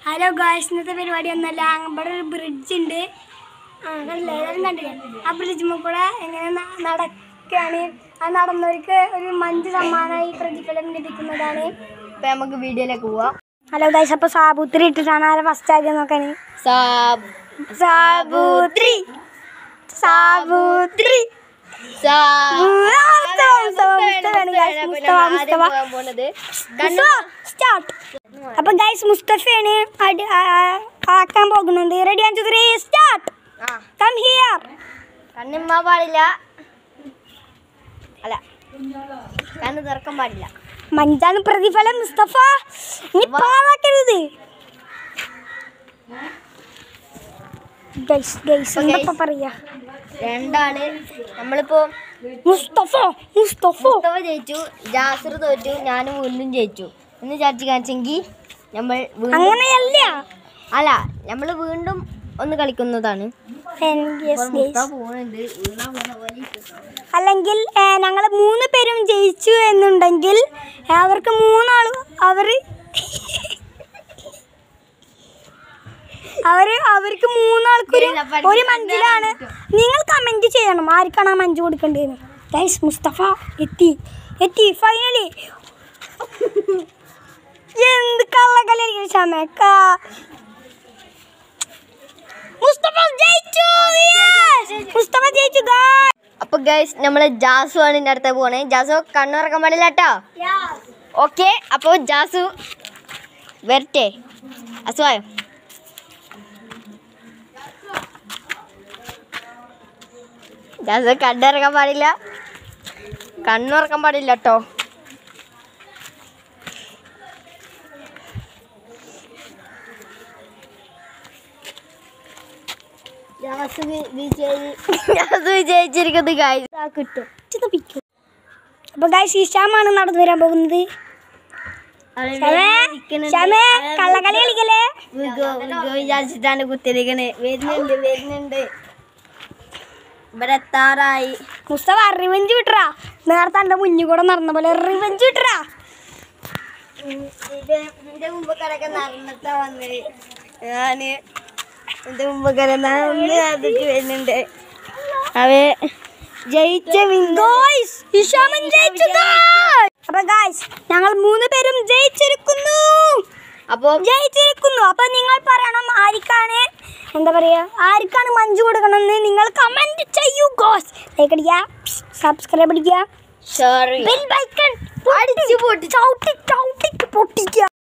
Hello guys, ഇന്നത്തെ പരിപാടി ഒന്നല്ല. ഇവിടെ ഒരു ബ്രിഡ്ജ് ഉണ്ട്, കണ്ടില്ലേ? എല്ലാവരും കണ്ടില്ലേ? ആ ബ്രിഡ്ജിൽ കൂടെ എങ്ങനെ നടക്കുകയാണ്. ആ നടന്നവർക്ക് ഒരു മഞ്ച് സമ്മാനമായി പ്രതിഫലം ലഭിക്കുന്നതാണ്. ഇപ്പം നമുക്ക് വീഡിയോയിലേക്ക് പോവാം. ഹലോ ഗായ്സ്, അപ്പോൾ സാബൂത്രി ഇട്ടിട്ടാണ് ആരെ ഫസ്റ്റ് ആദ്യം നോക്കാൻ. സാബൂത്രി സാബൂത്രി അപ്പൊ ഗൈസ് മുസ്തഫയാണ് ആക്കാൻ പോകുന്നത്. Ready 1 2 3 start. Come here. കണ്ണിമ്മ പാടില്ല, അല്ല കണ്ണ് തുറക്കാൻ പാടില്ല. മഞ്ചാണ് പ്രതിഫലം. മുസ്തഫ നീ പാവാക്കരുത്. ഗൈസ് ഗൈസ് എന്താ പറയാ, രണ്ടാള് നമ്മളിപ്പോ മുസ്തഫ ജയിച്ചു, ജാസിർ തോറ്റു, ഞാനും വീണ്ടും ജയിച്ചു എന്ന് ചാച്ചി കാണിച്ചെങ്കിൽ നമ്മൾ അങ്ങനെയല്ല, അല്ല നമ്മൾ വീണ്ടും ഒന്ന് കളിക്കുന്നതാണ്. അല്ലെങ്കിൽ ഞങ്ങൾ 3 പേരും ജയിച്ചു എന്നുണ്ടെങ്കിൽ അവർക്ക് 3 ആളും അവർക്ക് 3 ആൾക്കൊരു ഒരു മഞ്ചിലാണ്. നിങ്ങൾ കമന്റ് ചെയ്യണം ആർക്കാണ് ആ മഞ്ച് കൊടുക്കേണ്ടതെന്ന്. ഗൈസ് മുസ്തഫ എത്തി ഫൈനലി. എന്ത് കള്ളക്കളി ക്ഷമക്ക. മുസ്തഫ ജയിച്ചു. അപ്പൊ ഗൈസ് നമ്മള് ജാസു ആണ് ഇതിന്റെ അടുത്ത് പോണേ. ജാസു കണ്ണുറക്കാൻ പാടില്ല കേട്ടോ. ഓക്കെ, അപ്പൊ ജാസു വരട്ടെ. അസുവായോ? ജാസു കണ്ണിറക്കാൻ പാടില്ല, കണ്ണുറക്കാൻ പാടില്ല കേട്ടോ. വിജയിച്ചിരിക്കുന്നത് ഗൈസ് കിട്ടും. അപ്പൊ ഗൈസ് ഇഷാമാണ് നടന്നു വരാൻ പോകുന്നത്. കള്ളക്കളി കളിക്കല്ലേ? വിചാരിച്ചിട്ടാണ് കുത്തിരിക്കണേ. വരുന്നുണ്ട് ഇവിടെ എത്താറായി. മുസ്തഫ റിവെഞ്ച് വിട്ടറാ. നേരത്തെ എന്റെ മുന്നിൽ കൂടെ നടന്ന പോലെ റിവെഞ്ച് വിട്ടറാ. എന്റെ മുമ്പൊക്കെ നടന്നിട്ടാ വന്നത്. ഞാന് എന്റെ മുമ്പൊക്കെ വരുന്നുണ്ട്. അവയെ ജയിച്ച അപ്പൊ ഗൈസ് ഞങ്ങൾ 3 പേരും ജയിച്ചിരിക്കുന്നു. അപ്പൊ നിങ്ങൾ പറയണം ആർക്കാണ് ആർക്കാണ് മഞ്ച് കൊടുക്കണമെന്ന് നിങ്ങൾ കമന്റ് ചെയ്യൂ. ഗോസ് ലൈക്ക് അടിക്കുക, സബ്സ്ക്രൈബ് അടിക്കുക, ബെൽ ബൈക്കൺ പൊട്ടിക്കുക.